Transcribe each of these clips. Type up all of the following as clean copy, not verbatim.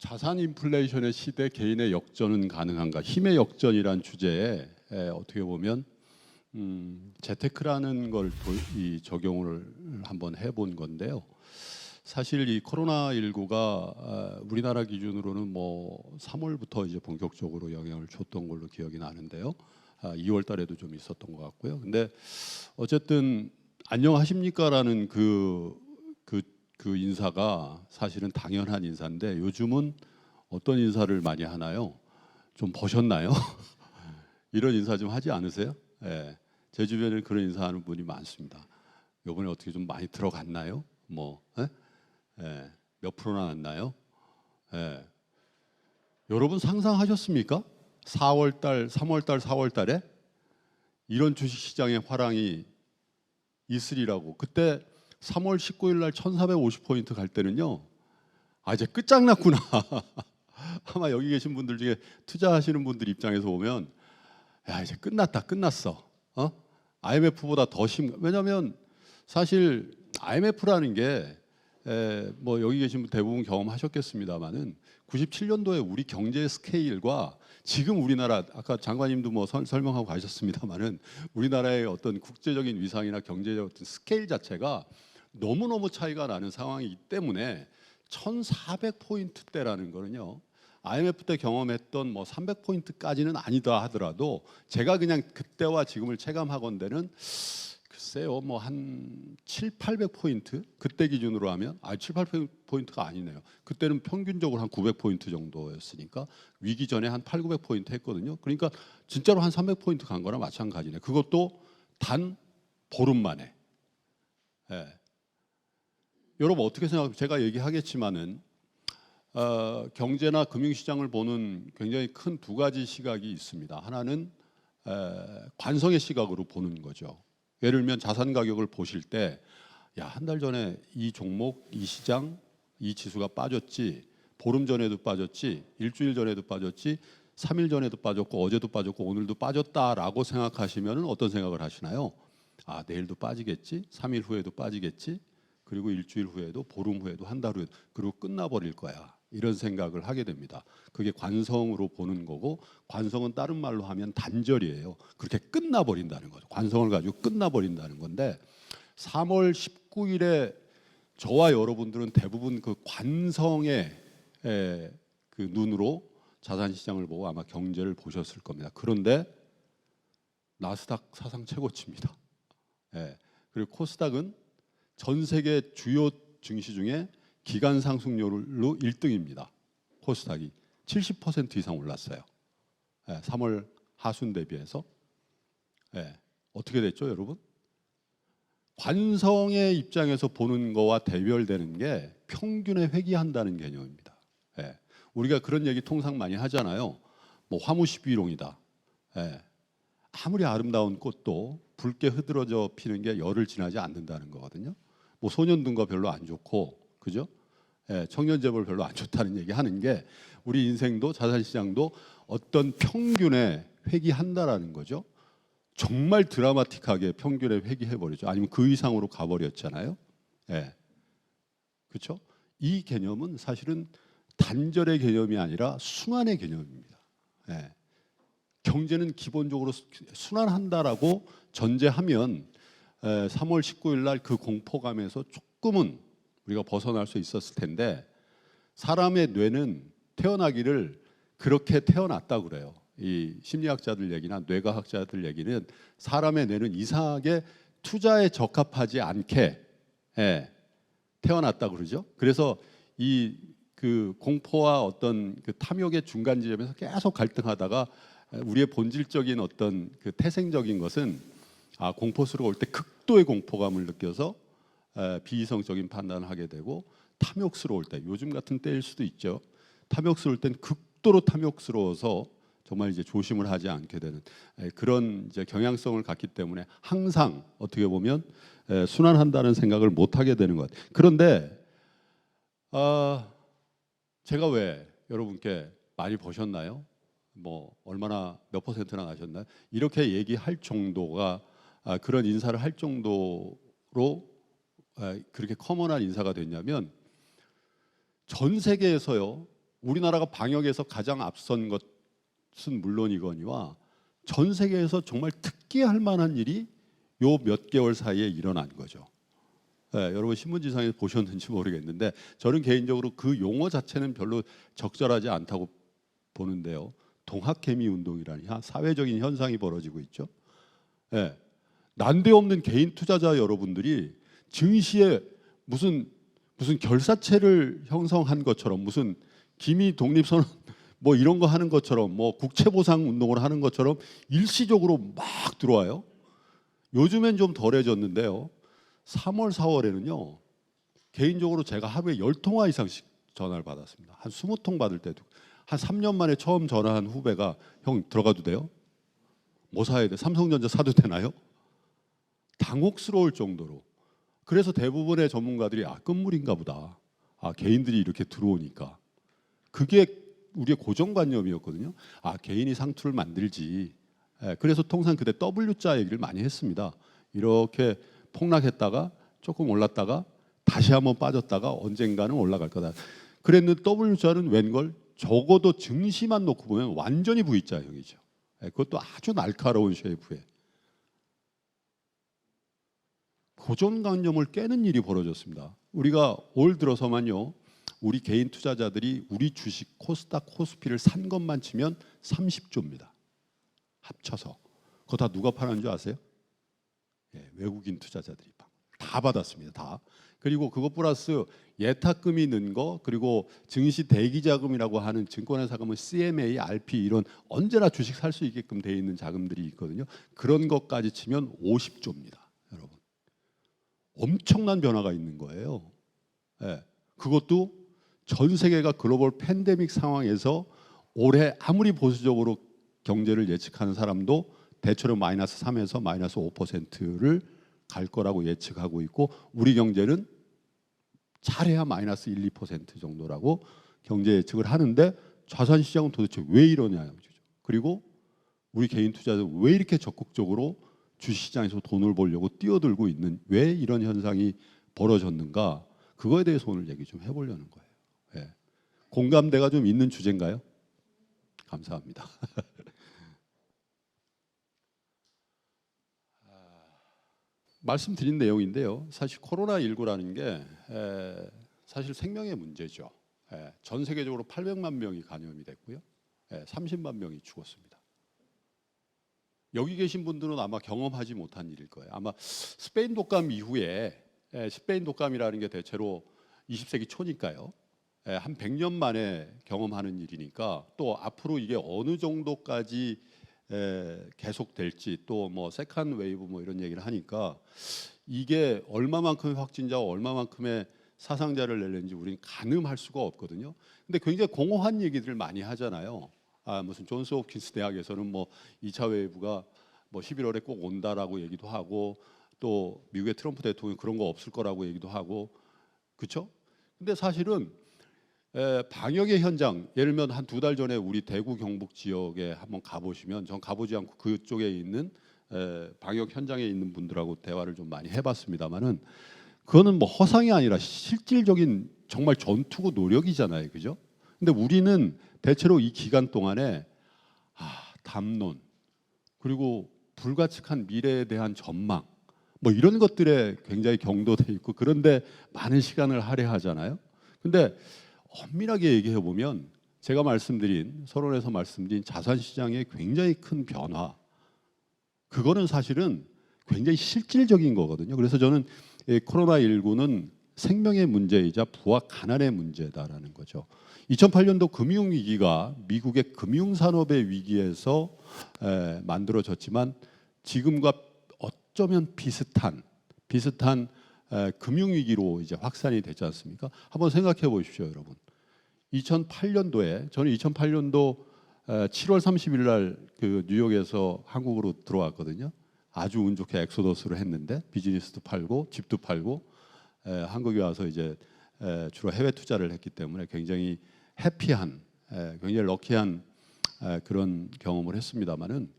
자산 인플레이션의 시대 개인의 역전은 가능한가? 힘의 역전이란 주제에 어떻게 보면 재테크라는 걸 적용을 한번 해본 건데요. 사실 이 코로나19가 우리나라 기준으로는 뭐 3월부터 이제 본격적으로 영향을 줬던 걸로 기억이 나는데요. 2월 달에도 좀 있었던 것 같고요. 근데 어쨌든 안녕하십니까라는 그 인사가 사실은 당연한 인사인데 요즘은 어떤 인사를 많이 하나요? 좀 버셨나요? 이런 인사 좀 하지 않으세요? 예, 제 주변에 그런 인사하는 분이 많습니다. 이번에 어떻게 좀 많이 들어갔나요? 뭐 예, 몇 프로나 났나요? 예. 여러분 상상하셨습니까? 4월 달, 3월 달, 4월 달에 이런 주식 시장의 화랑이 있으리라고. 그때 3월 19일 날 1450포인트 갈 때는요. 아, 이제 끝장났구나. 아마 여기 계신 분들 중에 투자하시는 분들 입장에서 보면 야, 이제 끝났다. 끝났어. IMF보다 더 왜냐면 사실 IMF라는 게 뭐 여기 계신 분 대부분 경험하셨겠습니다만은 97년도에 우리 경제 스케일과 지금 우리나라 아까 장관님도 뭐 설명하고 가셨습니다만은 우리나라의 어떤 국제적인 위상이나 경제적 어떤 스케일 자체가 너무너무 차이가 나는 상황이기 때문에 1400포인트대라는 거는요. IMF 때 경험했던 뭐 300포인트까지는 아니다 하더라도 제가 그냥 그때와 지금을 체감하건대는 글쎄요, 뭐 한 7, 800포인트 그때 기준으로 하면 7, 800포인트가 아니네요. 그때는 평균적으로 한 900포인트 정도였으니까 위기 전에 한 8, 900포인트 했거든요. 그러니까 진짜로 한 300포인트 간 거나 마찬가지네. 그것도 단 보름 만에. 예. 여러분 어떻게 생각하세요? 제가 얘기하겠지만은 경제나 금융시장을 보는 굉장히 큰 두 가지 시각이 있습니다. 하나는 관성의 시각으로 보는 거죠. 예를 들면 자산 가격을 보실 때 야, 한 달 전에 이 종목, 이 시장, 이 지수가 빠졌지, 보름 전에도 빠졌지, 일주일 전에도 빠졌지, 3일 전에도 빠졌고 어제도 빠졌고 오늘도 빠졌다라고 생각하시면 어떤 생각을 하시나요? 아, 내일도 빠지겠지, 3일 후에도 빠지겠지, 그리고 일주일 후에도 보름 후에도 한 달 후에도 그리고 끝나버릴 거야. 이런 생각을 하게 됩니다. 그게 관성으로 보는 거고 관성은 다른 말로 하면 단절이에요. 그렇게 끝나버린다는 거죠. 관성을 가지고 끝나버린다는 건데 3월 19일에 저와 여러분들은 대부분 그 관성의 그 눈으로 자산시장을 보고 아마 경제를 보셨을 겁니다. 그런데 나스닥 사상 최고치입니다. 그리고 코스닥은 전 세계 주요 증시 중에 기간 상승률로 1등입니다. 코스닥이 70% 이상 올랐어요. 3월 하순 대비해서. 어떻게 됐죠, 여러분? 관성의 입장에서 보는 거와 대별되는 게 평균에 회귀한다는 개념입니다. 우리가 그런 얘기 통상 많이 하잖아요. 뭐 화무십이롱이다. 아무리 아름다운 꽃도 붉게 흐드러져 피는 게 열을 지나지 않는다는 거거든요. 뭐 소년등과 별로 안 좋고, 그죠? 청년재벌 별로 안 좋다는 얘기 하는 게 우리 인생도 자산시장도 어떤 평균에 회귀한다라는 거죠. 정말 드라마틱하게 평균에 회귀해버리죠. 아니면 그 이상으로 가버렸잖아요. 그렇죠? 이 개념은 사실은 단절의 개념이 아니라 순환의 개념입니다. 경제는 기본적으로 순환한다라고 전제하면 3월 19일 날 그 공포감에서 조금은 우리가 벗어날 수 있었을 텐데 사람의 뇌는 태어나기를 그렇게 태어났다고 그래요. 이 심리학자들 얘기나 뇌과학자들 얘기는 사람의 뇌는 이상하게 투자에 적합하지 않게 태어났다고 그러죠. 그래서 이 그 공포와 어떤 그 탐욕의 중간 지점에서 계속 갈등하다가 우리의 본질적인 어떤 그 태생적인 것은 공포스러울 때 극도의 공포감을 느껴서 비이성적인 판단을 하게 되고 탐욕스러울 때 요즘 같은 때일 수도 있죠. 탐욕스러울 땐 극도로 탐욕스러워서 정말 이제 조심을 하지 않게 되는 그런 이제 경향성을 갖기 때문에 항상 어떻게 보면 순환한다는 생각을 못 하게 되는 것 같아요. 그런데 제가 왜 여러분께 많이 버셨나요? 뭐 얼마나 몇 퍼센트나 나셨나요? 이렇게 얘기할 정도가 그런 인사를 할 정도로 그렇게 커먼한 인사가 됐냐면 전 세계에서요 우리나라가 방역에서 가장 앞선 것은 물론이거니와 전 세계에서 정말 특기할 만한 일이 요 몇 개월 사이에 일어난 거죠. 네, 여러분 신문지상에 보셨는지 모르겠는데 저는 개인적으로 그 용어 자체는 별로 적절하지 않다고 보는데요. 동학개미 운동이라니 사회적인 현상이 벌어지고 있죠. 네, 난데없는 개인 투자자 여러분들이 증시에 무슨 결사체를 형성한 것처럼 무슨 기미 독립선언 뭐 이런 거 하는 것처럼 뭐 국채보상 운동을 하는 것처럼 일시적으로 막 들어와요. 요즘엔 좀 덜해졌는데요. 3월, 4월에는요. 개인적으로 제가 하루에 10통화 이상씩 전화를 받았습니다. 한 20통 받을 때도 한 3년 만에 처음 전화한 후배가 형 들어가도 돼요? 뭐 사야 돼? 삼성전자 사도 되나요? 당혹스러울 정도로. 그래서 대부분의 전문가들이 끝물인가 보다. 개인들이 이렇게 들어오니까. 그게 우리의 고정관념이었거든요. 개인이 상투를 만들지. 그래서 통상 그때 W자 얘기를 많이 했습니다. 이렇게 폭락했다가 조금 올랐다가 다시 한번 빠졌다가 언젠가는 올라갈 거다. 그랬는데 W자는 웬걸? 적어도 증시만 놓고 보면 완전히 V자형이죠. 그것도 아주 날카로운 쉐이프에. 고정관념을 깨는 일이 벌어졌습니다. 우리가 올 들어서만요. 우리 개인 투자자들이 우리 주식 코스닥 코스피를 산 것만 치면 30조입니다. 합쳐서. 그거 다 누가 파는 줄 아세요? 외국인 투자자들이 다 받았습니다. 다. 그리고 그것 플러스 예탁금이 는 거 그리고 증시 대기자금이라고 하는 증권회사 가면 CMA, RP 이런 언제나 주식 살 수 있게끔 돼 있는 자금들이 있거든요. 그런 것까지 치면 50조입니다. 여러분. 엄청난 변화가 있는 거예요. 그것도 전 세계가 글로벌 팬데믹 상황에서 올해 아무리 보수적으로 경제를 예측하는 사람도 대체로 마이너스 3에서 마이너스 5%를 갈 거라고 예측하고 있고 우리 경제는 잘해야 마이너스 1, 2% 정도라고 경제 예측을 하는데 자산 시장은 도대체 왜 이러냐. 그리고 우리 개인 투자자들 왜 이렇게 적극적으로 주식시장에서 돈을 벌려고 뛰어들고 있는 왜 이런 현상이 벌어졌는가 그거에 대해서 오늘 얘기 좀 해보려는 거예요. 공감대가 좀 있는 주제인가요? 감사합니다. 말씀드린 내용인데요. 사실 코로나19라는 게 사실 생명의 문제죠. 전 세계적으로 800만 명이 감염이 됐고요. 30만 명이 죽었습니다. 여기 계신 분들은 아마 경험하지 못한 일일 거예요. 아마 스페인 독감 이후에 스페인 독감이라는 게 대체로 20세기 초니까요. 한 100년 만에 경험하는 일이니까 또 앞으로 이게 어느 정도까지 계속될지 또 뭐 세컨 웨이브 뭐 이런 얘기를 하니까 이게 얼마만큼의 확진자와 얼마만큼의 사상자를 낼는지 우리는 가늠할 수가 없거든요. 근데 굉장히 공허한 얘기들을 많이 하잖아요. 무슨 존스 홉킨스 대학에서는 뭐 2차 웨이브가 뭐 11월에 꼭 온다라고 얘기도 하고 또 미국의 트럼프 대통령 그런 거 없을 거라고 얘기도 하고 그렇죠? 근데 사실은 방역의 현장 예를 들면 한 2달 전에 우리 대구 경북 지역에 한번 가보시면 전 가보지 않고 그쪽에 있는 방역 현장에 있는 분들하고 대화를 좀 많이 해봤습니다만은 그거는 뭐 허상이 아니라 실질적인 정말 전투고 노력이잖아요, 그죠? 근데 우리는 대체로 이 기간 동안에 담론 그리고 불가측한 미래에 대한 전망 뭐 이런 것들에 굉장히 경도돼 있고 그런데 많은 시간을 할애하잖아요. 근데 엄밀하게 얘기해 보면 제가 말씀드린 서론에서 말씀드린 자산 시장의 굉장히 큰 변화 그거는 사실은 굉장히 실질적인 거거든요. 그래서 저는 코로나19는 생명의 문제이자 부와 가난의 문제다라는 거죠. 2008년도 금융위기가 미국의 금융산업의 위기에서 만들어졌지만 지금과 어쩌면 비슷한 금융위기로 이제 확산이 되지 않습니까? 한번 생각해 보십시오, 여러분. 2008년도에 저는 2008년도 7월 30일 날 그 뉴욕에서 한국으로 들어왔거든요. 아주 운 좋게 엑소더스를 했는데 비즈니스도 팔고 집도 팔고 한국에 와서 이제 주로 해외 투자를 했기 때문에 굉장히 해피한 굉장히 럭키한 그런 경험을 했습니다마는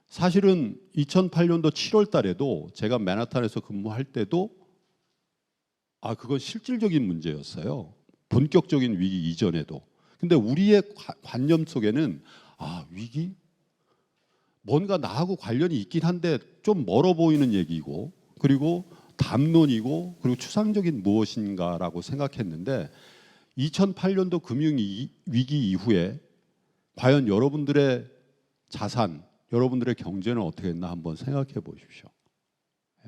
사실은 2008년도 7월 달에도 제가 맨하탄에서 근무할 때도 그건 실질적인 문제였어요. 본격적인 위기 이전에도. 근데 우리의 관념 속에는 위기? 뭔가 나하고 관련이 있긴 한데 좀 멀어 보이는 얘기고, 그리고 담론이고, 그리고 추상적인 무엇인가라고 생각했는데 2008년도 금융위기 이후에 과연 여러분들의 자산, 여러분들의 경제는 어떻게 했나 한번 생각해 보십시오.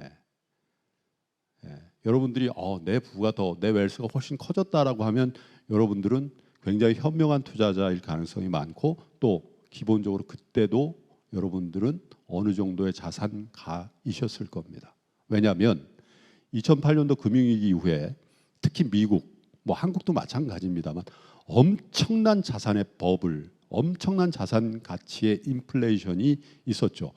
예. 여러분들이 내 부가 내 웰스가 훨씬 커졌다라고 하면 여러분들은 굉장히 현명한 투자자일 가능성이 많고, 또 기본적으로 그때도 여러분들은 어느 정도의 자산가이셨을 겁니다. 왜냐하면 2008년도 금융위기 이후에 특히 미국, 한국도 마찬가지입니다만 엄청난 자산의 버블, 엄청난 자산 가치의 인플레이션이 있었죠.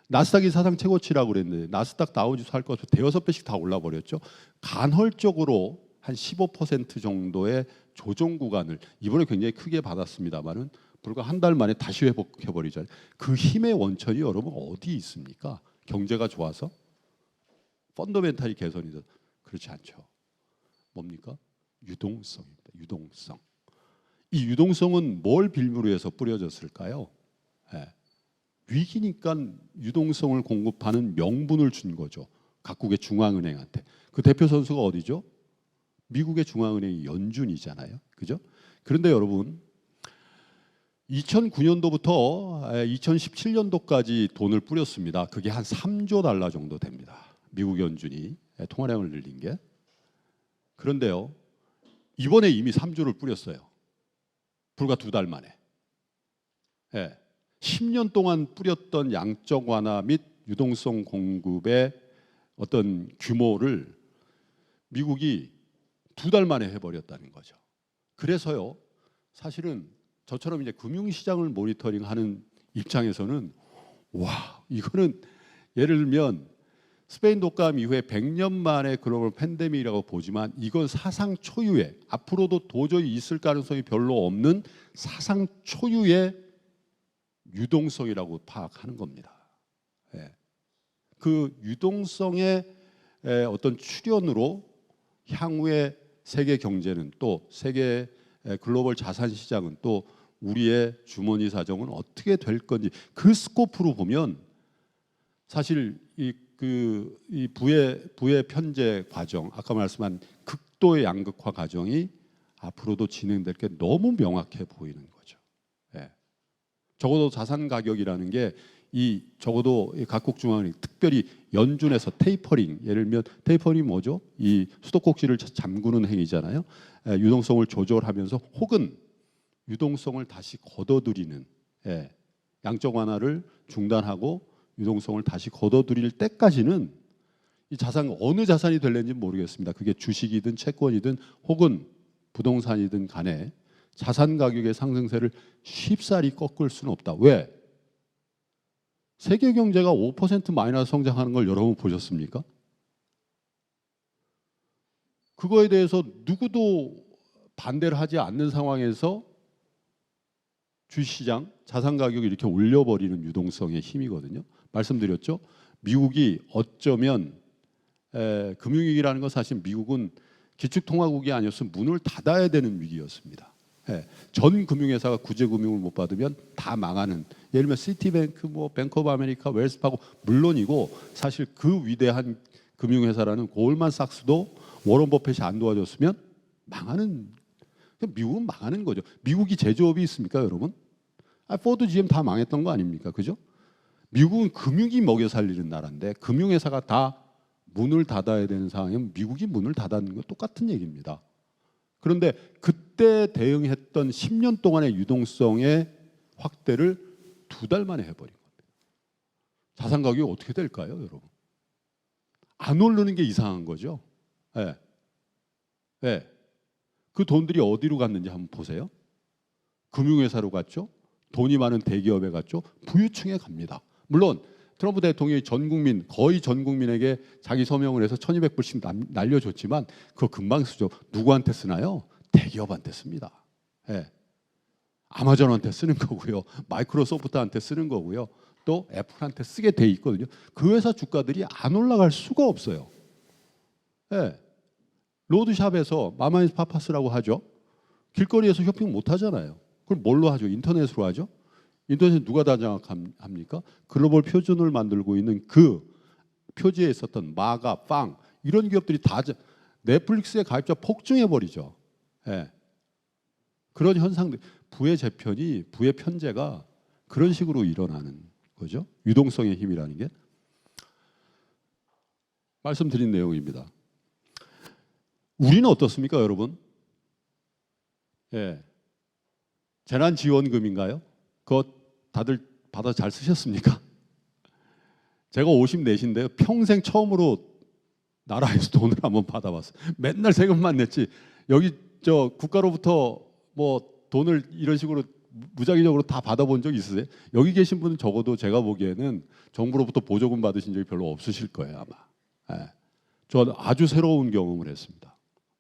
나스닥이 사상 최고치라고 그랬는데 나스닥 다우지수 할 것으로 대여섯 배씩 다 올라버렸죠. 간헐적으로 한 15% 정도의 조정 구간을 이번에 굉장히 크게 받았습니다만은 불과 한 달 만에 다시 회복해버리잖아요. 그 힘의 원천이 여러분 어디 있습니까? 경제가 좋아서? 펀더멘탈이 개선이 돼서? 그렇지 않죠. 뭡니까? 유동성입니다. 유동성. 이 유동성은 뭘 빌미로 해서 뿌려졌을까요? 위기니까 유동성을 공급하는 명분을 준 거죠. 각국의 중앙은행한테. 그 대표 선수가 어디죠? 미국의 중앙은행이 연준이잖아요. 그죠? 그런데 여러분 2009년도부터 2017년도까지 돈을 뿌렸습니다. 그게 한 3조 달러 정도 됩니다. 미국 연준이 통화량을 늘린 게. 그런데요, 이번에 이미 3조를 뿌렸어요. 불과 2달 만에. 10년 동안 뿌렸던 양적 완화 및 유동성 공급의 어떤 규모를 미국이 2달 만에 해버렸다는 거죠. 그래서요, 사실은 저처럼 이제 금융시장을 모니터링하는 입장에서는 이거는 예를 들면 스페인 독감 이후에 100년 만에 글로벌 팬데믹이라고 보지만 이건 사상 초유의, 앞으로도 도저히 있을 가능성이 별로 없는 사상 초유의 유동성이라고 파악하는 겁니다. 그 유동성의 어떤 출현으로 향후의 세계 경제는, 또 세계 글로벌 자산 시장은, 또 우리의 주머니 사정은 어떻게 될 건지, 그 스코프로 보면 사실 이 부의 편제 과정, 아까 말씀한 극도의 양극화 과정이 앞으로도 진행될 게 너무 명확해 보이는 거죠. 적어도 자산 가격이라는 게 적어도 각국 중앙은행, 특별히 연준에서 테이퍼링, 예를 들면 테이퍼링이 뭐죠? 이 수도꼭지를 잠그는 행위잖아요. 유동성을 조절하면서 혹은 유동성을 다시 걷어들이는, 양적 완화를 중단하고 유동성을 다시 걷어들일 때까지는 이 자산, 어느 자산이 될는지 모르겠습니다. 그게 주식이든 채권이든 혹은 부동산이든 간에 자산 가격의 상승세를 쉽사리 꺾을 수는 없다. 왜? 세계 경제가 5% 마이너스 성장하는 걸 여러분 보셨습니까? 그거에 대해서 누구도 반대를 하지 않는 상황에서 주식시장, 자산 가격을 이렇게 올려버리는 유동성의 힘이거든요. 말씀드렸죠. 미국이 어쩌면 금융위기라는 건 사실 미국은 기축통화국이 아니었으면 문을 닫아야 되는 위기였습니다. 전 금융회사가 구제금융을 못 받으면 다 망하는, 예를 들면 시티뱅크, 뱅크 오브 아메리카, 웰스파고 물론이고, 사실 그 위대한 금융회사라는 골만삭스도 워런 버핏이 안 도와줬으면 망하는, 미국은 망하는 거죠. 미국이 제조업이 있습니까, 여러분? 포드, GM 다 망했던 거 아닙니까, 그죠? 미국은 금융이 먹여 살리는 나라인데 금융회사가 다 문을 닫아야 되는 상황이면 미국이 문을 닫는 건 똑같은 얘기입니다. 그런데 그때 대응했던 10년 동안의 유동성의 확대를 2달 만에 해버린 겁니다. 자산 가격이 어떻게 될까요, 여러분? 안 오르는 게 이상한 거죠. 그 돈들이 어디로 갔는지 한번 보세요. 금융회사로 갔죠. 돈이 많은 대기업에 갔죠. 부유층에 갑니다. 물론 트럼프 대통령이 거의 전 국민에게 자기 서명을 해서 1,200불씩 날려줬지만 그거 금방 쓰죠. 누구한테 쓰나요? 대기업한테 씁니다. 아마존한테 쓰는 거고요. 마이크로소프트한테 쓰는 거고요. 또 애플한테 쓰게 돼 있거든요. 그 회사 주가들이 안 올라갈 수가 없어요. 로드샵에서 마마이즈 파파스라고 하죠. 길거리에서 쇼핑 못 하잖아요. 그럼 뭘로 하죠? 인터넷으로 하죠? 인터넷 누가 다 장악합니까? 글로벌 표준을 만들고 있는 그 표지에 있었던 마가, 빵 이런 기업들이 다 넷플릭스의 가입자 폭증해 버리죠. 예. 그런 현상들, 부의 재편이, 부의 편제가 그런 식으로 일어나는 거죠. 유동성의 힘이라는 게. 말씀드린 내용입니다. 우리는 어떻습니까, 여러분? 예. 재난지원금인가요? 그거 다들 받아 잘 쓰셨습니까? 제가 54인데요. 평생 처음으로 나라에서 돈을 한번 받아봤어요. 맨날 세금만 냈지. 여기 저 국가로부터 뭐 돈을 이런 식으로 무작위적으로 다 받아본 적 있으세요? 여기 계신 분은 적어도 제가 보기에는 정부로부터 보조금 받으신 적이 별로 없으실 거예요, 아마. 예. 저는 아주 새로운 경험을 했습니다.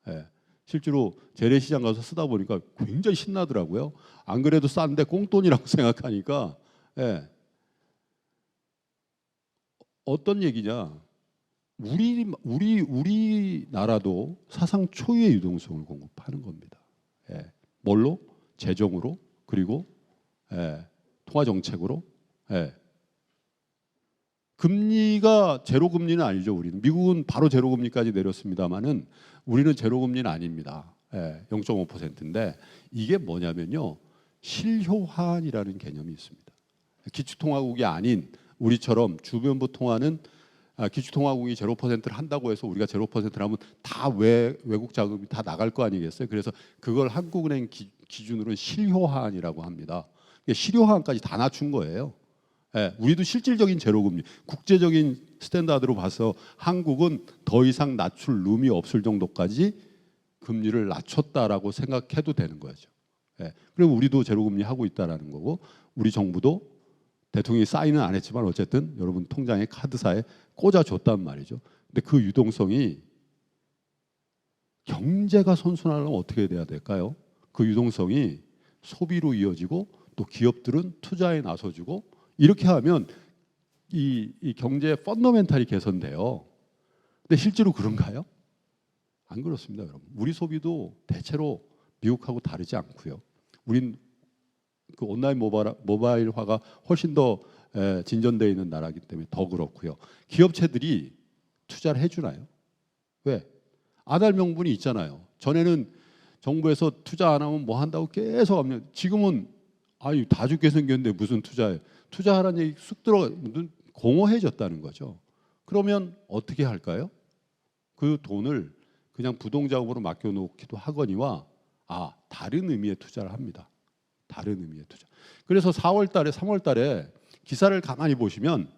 예. 실제로 재래시장 가서 쓰다 보니까 굉장히 신나더라고요. 안 그래도 싼데 꽁돈이라고 생각하니까. 예. 어떤 얘기냐? 우리나라도 사상 초유의 유동성을 공급하는 겁니다. 예. 뭘로? 재정으로, 그리고 통화 정책으로. 예. 금리가 제로 금리는 아니죠. 우리는 미국은 바로 제로 금리까지 내렸습니다만은 우리는 제로 금리는 아닙니다. 0.5%인데 이게 뭐냐면요, 실효화환이라는 개념이 있습니다. 기축통화국이 아닌 우리처럼 주변부 통화는 기축통화국이 0%를 한다고 해서 우리가 0%를 하면 다 외국 자금이 다 나갈 거 아니겠어요? 그래서 그걸 한국은행 기준으로는 실효화환이라고 합니다. 실효화환까지 다 낮춘 거예요. 예, 우리도 실질적인 제로금리, 국제적인 스탠다드로 봐서 한국은 더 이상 낮출 룸이 없을 정도까지 금리를 낮췄다라고 생각해도 되는 거죠. 예, 그럼 우리도 제로금리 하고 있다라는 거고, 우리 정부도 대통령이 사인은 안 했지만 어쨌든 여러분 통장에 카드사에 꽂아줬단 말이죠. 근데 그 유동성이 경제가 선순하려면 어떻게 돼야 될까요? 그 유동성이 소비로 이어지고 또 기업들은 투자에 나서주고 이렇게 하면 이 경제의 펀더멘탈이 개선돼요. 근데 실제로 그런가요? 안 그렇습니다, 여러분. 우리 소비도 대체로 미국하고 다르지 않고요. 우린 그 온라인 모바일화가 훨씬 더 진전되어 있는 나라이기 때문에 더 그렇고요. 기업체들이 투자를 해주나요? 왜? 아달 명분이 있잖아요. 전에는 정부에서 투자 안 하면 뭐 한다고 계속 하면, 지금은 아유 다 죽게 생겼는데 무슨 투자해? 투자하라는 얘기 쑥 들어가, 공허해졌다는 거죠. 그러면 어떻게 할까요? 그 돈을 그냥 부동자금으로 맡겨놓기도 하거니와 다른 의미의 투자를 합니다. 다른 의미의 투자. 그래서 4월 달에 3월 달에 기사를 가만히 보시면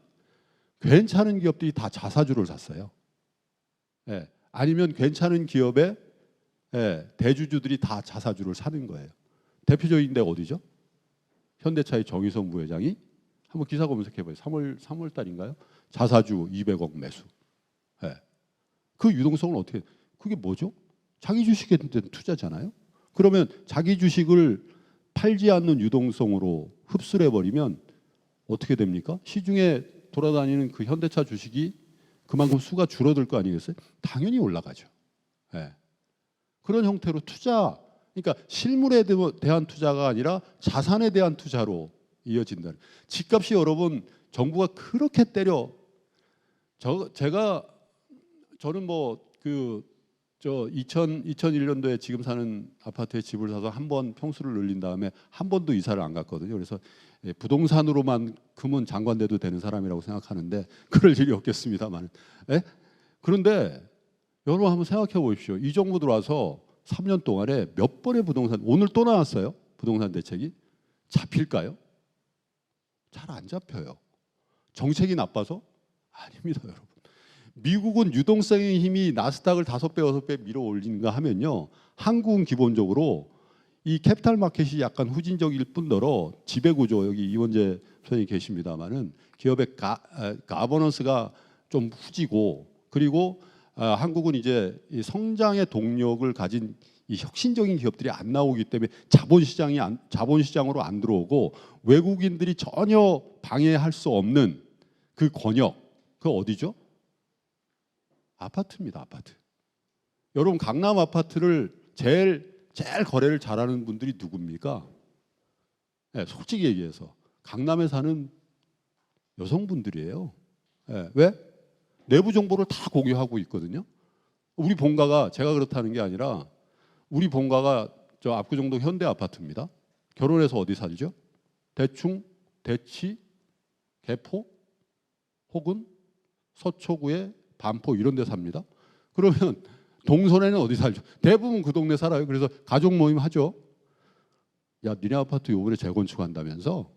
괜찮은 기업들이 다 자사주를 샀어요. 예. 아니면 괜찮은 기업의 대주주들이 다 자사주를 사는 거예요. 대표적인 데가 어디죠? 현대차의 정의선 부회장이 한번 기사 검색해 봐요. 3월 달인가요? 자사주 200억 매수. 예. 그 유동성은 어떻게? 그게 뭐죠? 자기 주식에 대한 투자잖아요. 그러면 자기 주식을 팔지 않는 유동성으로 흡수를 해버리면 어떻게 됩니까? 시중에 돌아다니는 그 현대차 주식이 그만큼 수가 줄어들 거 아니겠어요? 당연히 올라가죠. 예. 그런 형태로 투자, 그러니까 실물에 대한 투자가 아니라 자산에 대한 투자로 이어진다는. 집값이 여러분 정부가 그렇게 때려. 저는 뭐 2001년도에 지금 사는 아파트에 집을 사서 한 번 평수를 늘린 다음에 한 번도 이사를 안 갔거든요. 그래서 부동산으로만큼은 장관돼도 되는 사람이라고 생각하는데 그럴 일이 없겠습니다만. 그런데 여러분 한번 생각해 보십시오. 이 정부 들어와서 3년 동안에 몇 번의 부동산, 오늘 또 나왔어요. 부동산 대책이 잡힐까요? 잘 안 잡혀요. 정책이 나빠서? 아닙니다, 여러분. 미국은 유동성의 힘이 나스닥을 5배, 6배 밀어 올리는가 하면요, 한국은 기본적으로 이 캐피탈 마켓이 약간 후진적일 뿐더러 지배구조, 여기 이원재 선생님이 계십니다만은 기업의 가버넌스가 좀 후지고, 그리고 한국은 이제 이 성장의 동력을 가진 이 혁신적인 기업들이 안 나오기 때문에 자본시장으로 안 들어오고 외국인들이 전혀 방해할 수 없는 그 권역, 그 어디죠? 아파트입니다, 아파트. 여러분 강남 아파트를 제일 제일 거래를 잘하는 분들이 누굽니까? 네, 솔직히 얘기해서 강남에 사는 여성분들이에요. 네, 왜? 내부 정보를 다 공유하고 있거든요. 우리 본가가 제가 그렇다는 게 아니라 우리 본가가 저 압구정동 현대 아파트입니다. 결혼해서 어디 살죠? 대충 대치, 개포 혹은 서초구의 반포 이런 데 삽니다. 그러면 동선에는 어디 살죠? 대부분 그 동네 살아요. 그래서 가족 모임 하죠. 야, 니네 아파트 요번에 재건축한다면서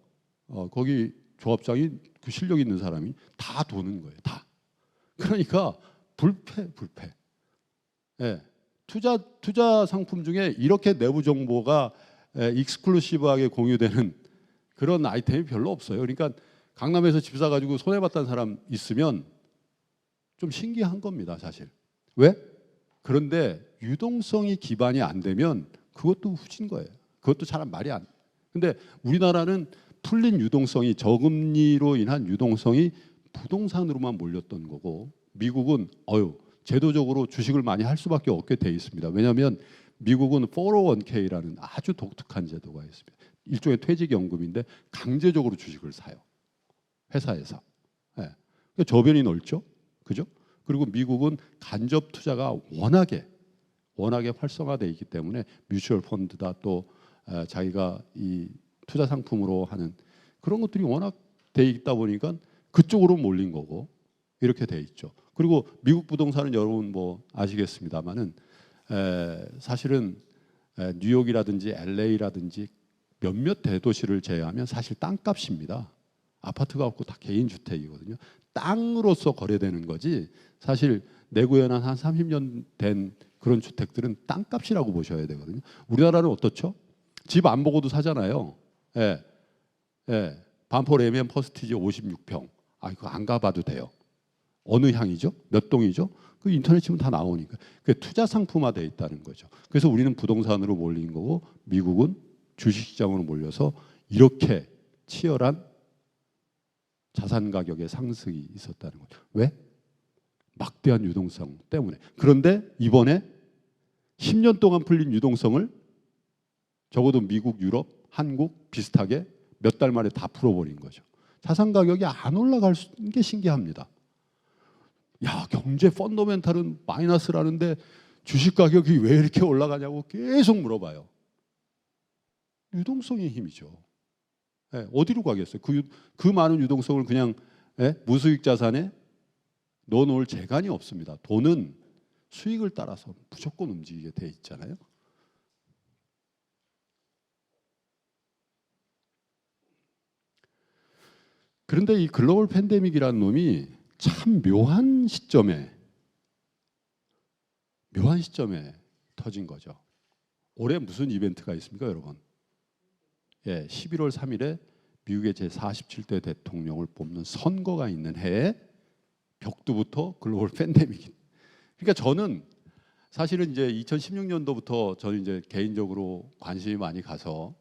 거기 조합장이 그 실력 있는 사람이 다 도는 거예요. 다. 그러니까 불패. 예. 투자 상품 중에 이렇게 내부 정보가 익스클루시브하게 공유되는 그런 아이템이 별로 없어요. 그러니까 강남에서 집 사가지고 손해봤다는 사람 있으면 좀 신기한 겁니다, 사실. 왜? 그런데 유동성이 기반이 안 되면 그것도 후진 거예요. 그것도 잘 말이 안. 근데 우리나라는 풀린 유동성이 저금리로 인한 유동성이 부동산으로만 몰렸던 거고 미국은 제도적으로 주식을 많이 할 수밖에 없게 돼 있습니다. 왜냐하면 미국은 401k라는 아주 독특한 제도가 있습니다. 일종의 퇴직연금인데 강제적으로 주식을 사요. 회사에서. 네. 저변이 넓죠. 그죠? 그리고 미국은 간접 투자가 워낙에 활성화되어 있기 때문에 뮤추얼 펀드다 또 자기가 이 투자 상품으로 하는 그런 것들이 워낙 돼 있다 보니까 그쪽으로 몰린 거고 이렇게 돼 있죠. 그리고 미국 부동산은 여러분 뭐 아시겠습니다만은 사실은 뉴욕이라든지 LA라든지 몇몇 대도시를 제외하면 사실 땅값입니다. 아파트가 없고 다 개인 주택이거든요. 땅으로서 거래되는 거지 사실 내구연한 한 30년 된 그런 주택들은 땅값이라고 보셔야 되거든요. 우리나라는 어떻죠? 집 안 보고도 사잖아요. 예. 반포 레미안 퍼스티지 56평. 그거 안 가봐도 돼요. 어느 향이죠? 몇 동이죠? 그 인터넷 치면 다 나오니까. 그게 투자 상품화되어 있다는 거죠. 그래서 우리는 부동산으로 몰린 거고 미국은 주식시장으로 몰려서 이렇게 치열한 자산 가격의 상승이 있었다는 거죠. 왜? 막대한 유동성 때문에. 그런데 이번에 10년 동안 풀린 유동성을 적어도 미국, 유럽, 한국 비슷하게 몇 달 만에 다 풀어버린 거죠. 자산 가격이 안 올라갈 게 신기합니다. 야, 경제 펀더멘탈은 마이너스라는데 주식 가격이 왜 이렇게 올라가냐고 계속 물어봐요. 유동성의 힘이죠. 어디로 가겠어요? 그 많은 유동성을 그냥 무수익 자산에 넣어놓을 재간이 없습니다. 돈은 수익을 따라서 무조건 움직이게 돼 있잖아요. 그런데 이 글로벌 팬데믹이라는 놈이 참 묘한 시점에 터진 거죠. 올해 무슨 이벤트가 있습니까, 여러분? 11월 3일에 미국의 제47대 대통령을 뽑는 선거가 있는 해에 벽두부터 글로벌 팬데믹이. 그러니까 저는 사실은 이제 2016년도부터 저는 이제 개인적으로 관심이 많이 가서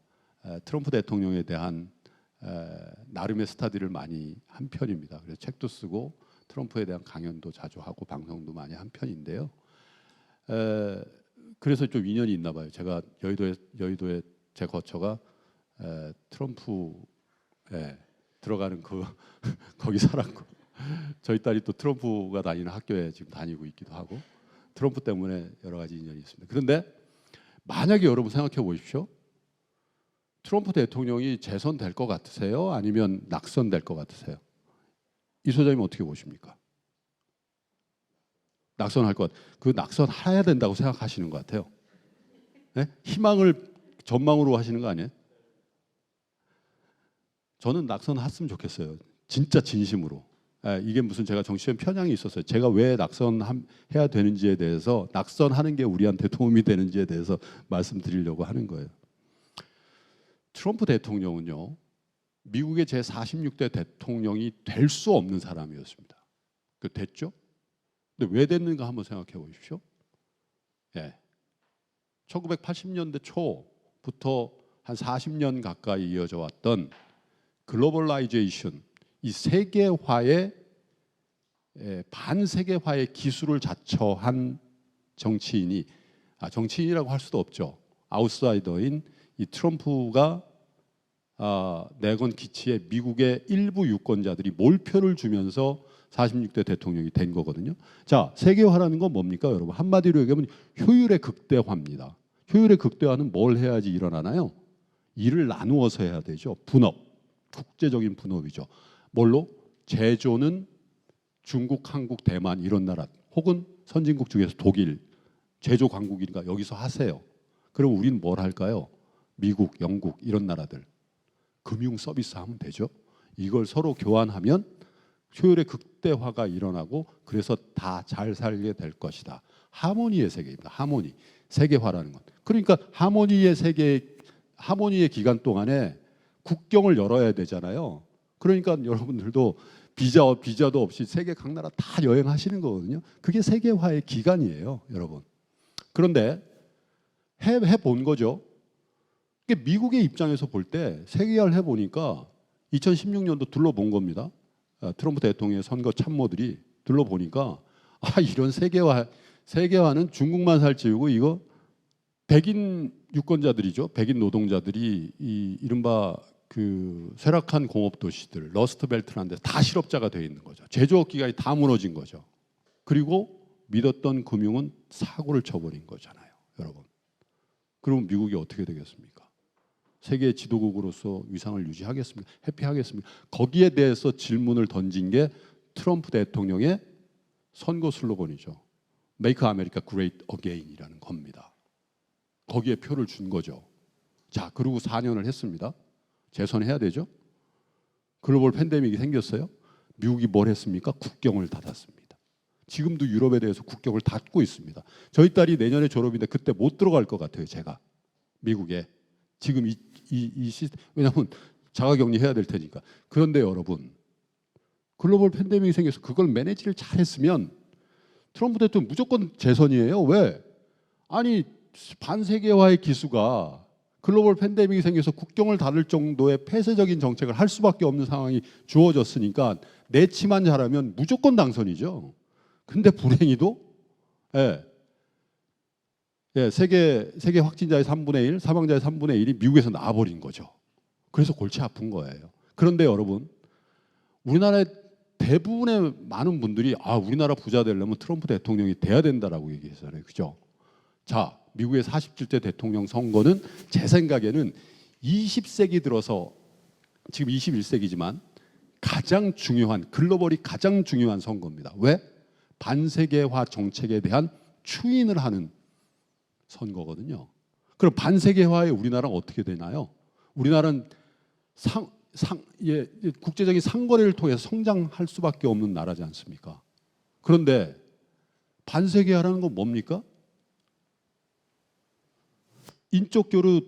트럼프 대통령에 대한 나름의 스타디를 많이 한 편입니다. 그래서 책도 쓰고 트럼프에 대한 강연도 자주 하고 방송도 많이 한 편인데요. 그래서 좀 인연이 있나 봐요. 제가 여의도에 제 거처가 트럼프에 들어가는 거기 살았고 저희 딸이 또 트럼프가 다니는 학교에 지금 다니고 있기도 하고 트럼프 때문에 여러 가지 인연이 있습니다. 그런데 만약에 여러분 생각해 보십시오. 트럼프 대통령이 재선될 것 같으세요? 아니면 낙선될 것 같으세요? 이 소장님 어떻게 보십니까? 낙선할 것 그 낙선해야 된다고 생각하시는 것 같아요. 네? 희망을 전망으로 하시는 거 아니에요? 저는 낙선했으면 좋겠어요. 진짜 진심으로. 이게 무슨 제가 정치적 편향이 있었어요. 제가 왜 낙선해야 되는지에 대해서 낙선하는 게 우리한테 도움이 되는지에 대해서 말씀드리려고 하는 거예요. 트럼프 대통령은요. 미국의 제46대 대통령이 될 수 없는 사람이었습니다. 그 됐죠? 근데 왜 됐는가 한번 생각해 보십시오. 1980년대 초부터 한 40년 가까이 이어져 왔던 글로벌라이제이션, 이 세계화의 반세계화의 기술을 자처한 정치인이라고 할 수도 없죠. 아웃사이더인 이 트럼프가 내건 기치에 미국의 일부 유권자들이 몰표를 주면서 46대 대통령이 된 거거든요. 자, 세계화라는 건 뭡니까, 여러분? 한마디로 얘기하면 효율의 극대화입니다. 효율의 극대화는 뭘 해야지 일어나나요? 일을 나누어서 해야 되죠. 분업, 국제적인 분업이죠. 뭘로? 제조는 중국, 한국, 대만 이런 나라 혹은 선진국 중에서 독일 제조 강국이니까 여기서 하세요. 그럼 우리는 뭘 할까요? 미국, 영국 이런 나라들 금융 서비스 하면 되죠. 이걸 서로 교환하면 효율의 극대화가 일어나고 그래서 다 잘 살게 될 것이다. 하모니의 세계입니다. 하모니, 세계화라는 건. 그러니까 하모니의 세계, 하모니의 기간 동안에 국경을 열어야 되잖아요. 그러니까 여러분들도 비자도 없이 세계 각 나라 다 여행하시는 거거든요. 그게 세계화의 기간이에요, 여러분. 그런데 해본 거죠. 미국의 입장에서 볼 때 세계화를 해보니까 2016년도 둘러본 겁니다. 트럼프 대통령의 선거 참모들이 둘러보니까 이런 세계화는 중국만 살찌우고 이거 백인 유권자들이죠. 백인 노동자들이 이 이른바 그 쇠락한 공업 도시들 러스트벨트라는 데서 다 실업자가 되어 있는 거죠. 제조업 기관이 다 무너진 거죠. 그리고 믿었던 금융은 사고를 쳐버린 거잖아요, 여러분. 그러면 미국이 어떻게 되겠습니까? 세계 지도국으로서 위상을 유지하겠습니까? 회피하겠습니까? 거기에 대해서 질문을 던진 게 트럼프 대통령의 선거 슬로건이죠. Make America Great Again이라는 겁니다. 거기에 표를 준 거죠. 자, 그리고 4년을 했습니다. 재선해야 되죠. 글로벌 팬데믹이 생겼어요. 미국이 뭘 했습니까? 국경을 닫았습니다. 지금도 유럽에 대해서 국경을 닫고 있습니다. 저희 딸이 내년에 졸업인데 그때 못 들어갈 것 같아요, 제가. 미국에. 지금 왜냐하면 자가격리 해야 될 테니까. 그런데 여러분, 글로벌 팬데믹이 생겨서 그걸 매니지를 잘했으면 트럼프 대통령 무조건 재선이에요. 왜? 아니, 반세계화의 기수가 글로벌 팬데믹이 생겨서 국경을 닫을 정도의 폐쇄적인 정책을 할 수밖에 없는 상황이 주어졌으니까 내치만 잘하면 무조건 당선이죠. 근데 불행히도 세계 확진자의 3분의 1, 사망자의 3분의 1이 미국에서 나와버린 거죠. 그래서 골치 아픈 거예요. 그런데 여러분, 우리나라의 대부분의 많은 분들이 우리나라 부자 되려면 트럼프 대통령이 돼야 된다라고 얘기했잖아요. 그죠? 자, 미국의 47대 대통령 선거는 제 생각에는 20세기 들어서 지금 21세기지만 가장 중요한, 글로벌이 가장 중요한 선거입니다. 왜? 반세계화 정책에 대한 추인을 하는 선거거든요. 그럼 반세계화에 우리나라는 어떻게 되나요? 우리나라는 국제적인 상거래를 통해서 성장할 수밖에 없는 나라지 않습니까? 그런데 반세계화라는 건 뭡니까? 인적 교류,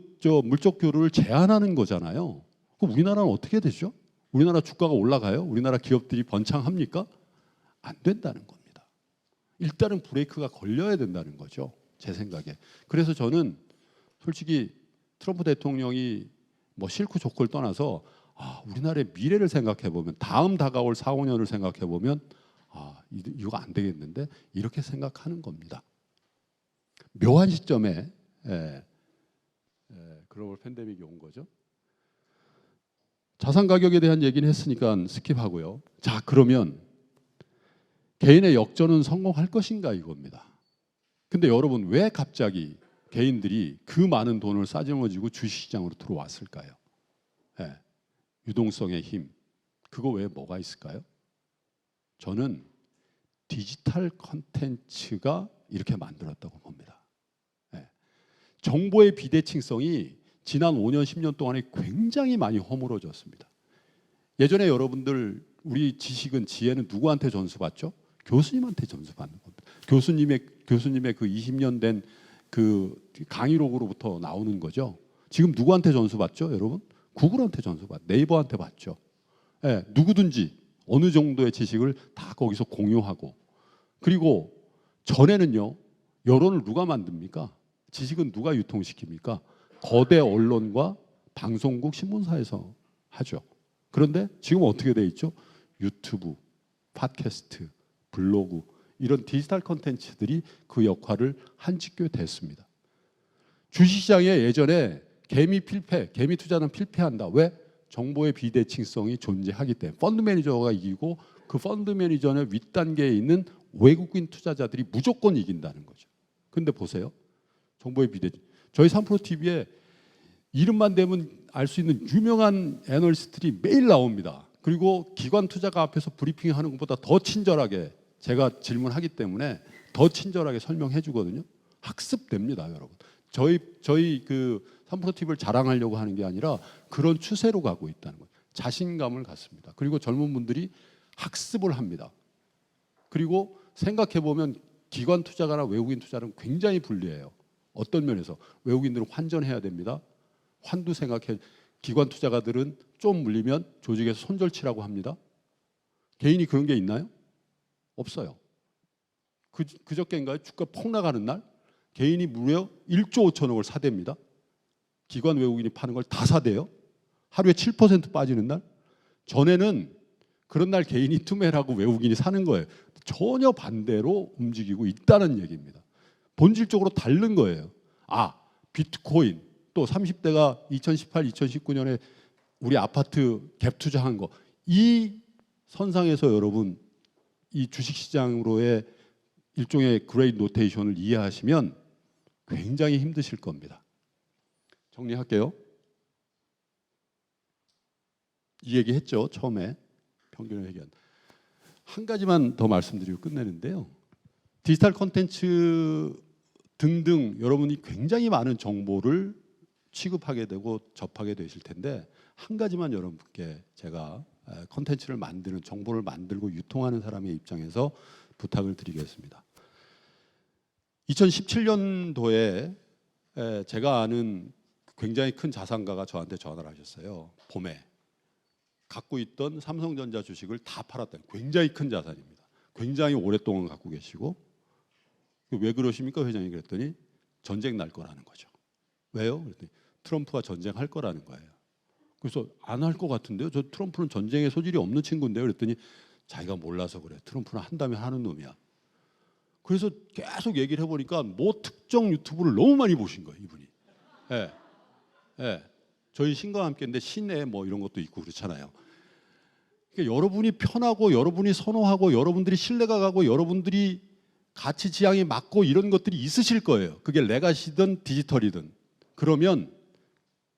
물적 교류를 제한하는 거잖아요. 그럼 우리나라는 어떻게 되죠? 우리나라 주가가 올라가요? 우리나라 기업들이 번창합니까? 안 된다는 겁니다. 일단은 브레이크가 걸려야 된다는 거죠, 제 생각에. 그래서 저는 솔직히 트럼프 대통령이 뭐 싫고 좋고를 떠나서 우리나라의 미래를 생각해 보면, 다음 다가올 4, 5년을 생각해 보면 이거 안 되겠는데, 이렇게 생각하는 겁니다. 묘한 시점에 글로벌 팬데믹이 온 거죠. 자산 가격에 대한 얘기는 했으니까 스킵하고요. 자, 그러면 개인의 역전은 성공할 것인가, 이겁니다. 근데 여러분, 왜 갑자기 개인들이 그 많은 돈을 싸질러지고 주식시장으로 들어왔을까요? 유동성의 힘, 그거 외에 뭐가 있을까요? 저는 디지털 컨텐츠가 이렇게 만들었다고 봅니다. 정보의 비대칭성이 지난 5년, 10년 동안에 굉장히 많이 허물어졌습니다. 예전에 여러분들, 우리 지식은, 지혜는 누구한테 전수받죠? 교수님한테 전수받는 겁니다. 교수님의 그 20년 된 그 강의록으로부터 나오는 거죠. 지금 누구한테 전수받죠, 여러분? 구글한테 전수받, 네이버한테 받죠. 누구든지 어느 정도의 지식을 다 거기서 공유하고, 그리고 전에는요, 여론을 누가 만듭니까? 지식은 누가 유통시킵니까? 거대 언론과 방송국, 신문사에서 하죠. 그런데 지금 어떻게 돼 있죠? 유튜브, 팟캐스트, 블로그, 이런 디지털 콘텐츠들이 그 역할을 한 지 꽤 됐습니다. 주식시장에 예전에 개미 필패, 개미 투자는 필패한다. 왜? 정보의 비대칭성이 존재하기 때문에. 펀드 매니저가 이기고 그 펀드 매니저의 윗단계에 있는 외국인 투자자들이 무조건 이긴다는 거죠. 근데 보세요. 정보의 비대칭. 저희 3프로TV에 이름만 대면 알 수 있는 유명한 애널리스트들이 매일 나옵니다. 그리고 기관 투자가 앞에서 브리핑하는 것보다 더 친절하게 제가 질문하기 때문에 더 친절하게 설명해 주거든요. 학습됩니다, 여러분. 저희 그 3프로TV를 자랑하려고 하는 게 아니라 그런 추세로 가고 있다는 거예요. 자신감을 갖습니다. 그리고 젊은 분들이 학습을 합니다. 그리고 생각해 보면 기관 투자가나 외국인 투자는 굉장히 불리해요. 어떤 면에서 외국인들은 환전해야 됩니다. 환도 생각해. 기관 투자가들은 좀 물리면 조직에서 손절치라고 합니다. 개인이 그런 게 있나요? 없어요. 그저께인가요? 주가 폭락하는 날 개인이 무려 1조 5천억을 사댑니다. 기관 외국인이 파는 걸 다 사대요. 하루에 7% 빠지는 날. 전에는 그런 날 개인이 투매하고 외국인이 사는 거예요. 전혀 반대로 움직이고 있다는 얘기입니다. 본질적으로 다른 거예요. 비트코인 또 30대가 2018, 2019년에 우리 아파트 갭 투자한 거, 이 선상에서 여러분 이 주식시장으로의 일종의 그레이트 노테이션을 이해하시면 굉장히 힘드실 겁니다. 정리할게요. 이 얘기 했죠, 처음에. 평균 회견. 한 가지만 더 말씀드리고 끝내는데요. 디지털 콘텐츠 등등 여러분이 굉장히 많은 정보를 취급하게 되고 접하게 되실 텐데, 한 가지만 여러분께 제가 콘텐츠를 만드는, 정보를 만들고 유통하는 사람의 입장에서 부탁을 드리겠습니다. 2017년도에 제가 아는 굉장히 큰 자산가가 저한테 전화를 하셨어요. 봄에 갖고 있던 삼성전자 주식을 다 팔았다. 굉장히 큰 자산입니다. 굉장히 오랫동안 갖고 계시고, 왜 그러십니까 회장님? 그랬더니 전쟁 날 거라는 거죠. 왜요? 그랬더니 트럼프와 전쟁할 거라는 거예요. 그래서 안 할 것 같은데요. 저 트럼프는 전쟁에 소질이 없는 친구인데요. 그랬더니 자기가 몰라서 그래. 트럼프는 한다면 하는 놈이야. 그래서 계속 얘기를 해보니까 뭐 특정 유튜브를 너무 많이 보신 거예요, 이분이. 저희 신과 함께인데 신에 뭐 이런 것도 있고 그렇잖아요. 그러니까 여러분이 편하고 여러분이 선호하고 여러분들이 신뢰가 가고 여러분들이 가치 지향이 맞고 이런 것들이 있으실 거예요. 그게 레가시든 디지털이든. 그러면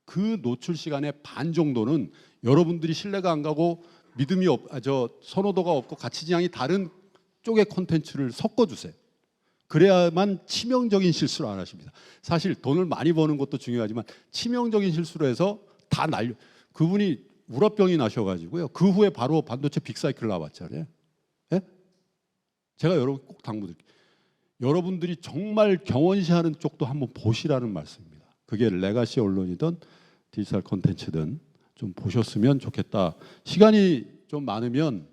그 노출 시간의 반 정도는 여러분들이 신뢰가 안 가고 믿음이 선호도가 없고 가치 지향이 다른 쪽의 콘텐츠를 섞어주세요. 그래야만 치명적인 실수를 안 하십니다. 사실 돈을 많이 버는 것도 중요하지만 치명적인 실수를 해서 다 날려. 그분이 우라병이 나셔가지고요. 그 후에 바로 반도체 빅사이클 나왔잖아요. 예? 제가 여러분 꼭 당부드릴게요. 여러분들이 정말 경원시하는 쪽도 한번 보시라는 말씀입니다. 그게 레가시 언론이든 디지털 콘텐츠든 좀 보셨으면 좋겠다. 시간이 좀 많으면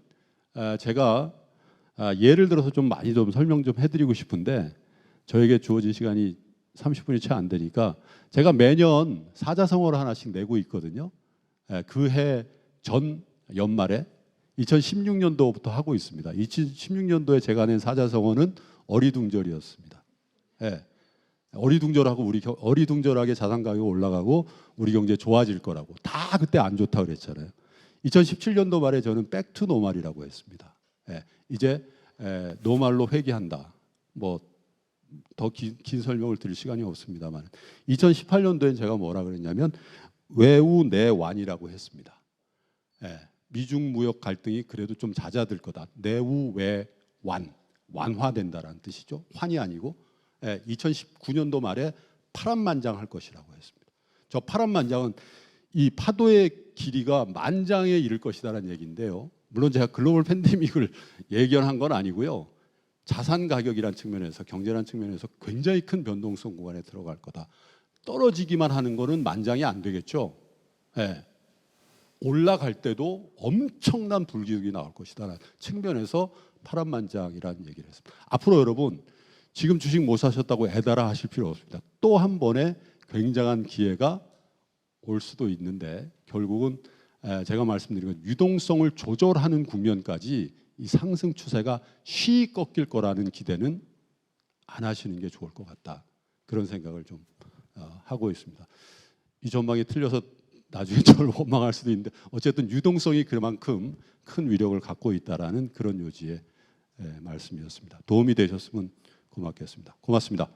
제가 예를 들어서 좀 많이 좀 설명 좀 해드리고 싶은데 저에게 주어진 시간이 30분이 채 안 되니까 제가 매년 사자성어를 하나씩 내고 있거든요. 그 해 전 연말에 2016년도부터 하고 있습니다. 2016년도에 제가 낸 사자성어는 어리둥절이었습니다. 어리둥절하고 어리둥절하게 자산 가격이 올라가고 우리 경제 좋아질 거라고. 다 그때 안 좋다 그랬잖아요. 2017년도 말에 저는 백투 노말이라고 했습니다. 이제 노말로 회귀한다. 뭐 더 긴 설명을 드릴 시간이 없습니다만 2018년도엔 제가 뭐라 그랬냐면 외우 내완이라고 했습니다. 미중 무역 갈등이 그래도 좀 잦아들 거다. 내우 외완, 완화된다라는 뜻이죠. 환이 아니고 2019년도 말에 파란만장할 것이라고 했습니다. 저 파란만장은 이 파도의 길이가 만장에 이를 것이다라는 얘기인데요. 물론 제가 글로벌 팬데믹을 예견한 건 아니고요. 자산 가격이란 측면에서, 경제란 측면에서 굉장히 큰 변동성 구간에 들어갈 거다. 떨어지기만 하는 거는 만장이 안 되겠죠. 올라갈 때도 엄청난 불기둥이 나올 것이다라는 측면에서 파란만장이라는 얘기를 했습니다. 앞으로 여러분 지금 주식 못 사셨다고 애달아 하실 필요 없습니다. 또 한 번의 굉장한 기회가 올 수도 있는데 결국은 제가 말씀드린 건 유동성을 조절하는 국면까지 이 상승 추세가 쉬이 꺾일 거라는 기대는 안 하시는 게 좋을 것 같다. 그런 생각을 좀 하고 있습니다. 이 전망이 틀려서 나중에 저를 원망할 수도 있는데 어쨌든 유동성이 그만큼 큰 위력을 갖고 있다라는 그런 요지의 말씀이었습니다. 도움이 되셨으면 고맙겠습니다. 고맙습니다.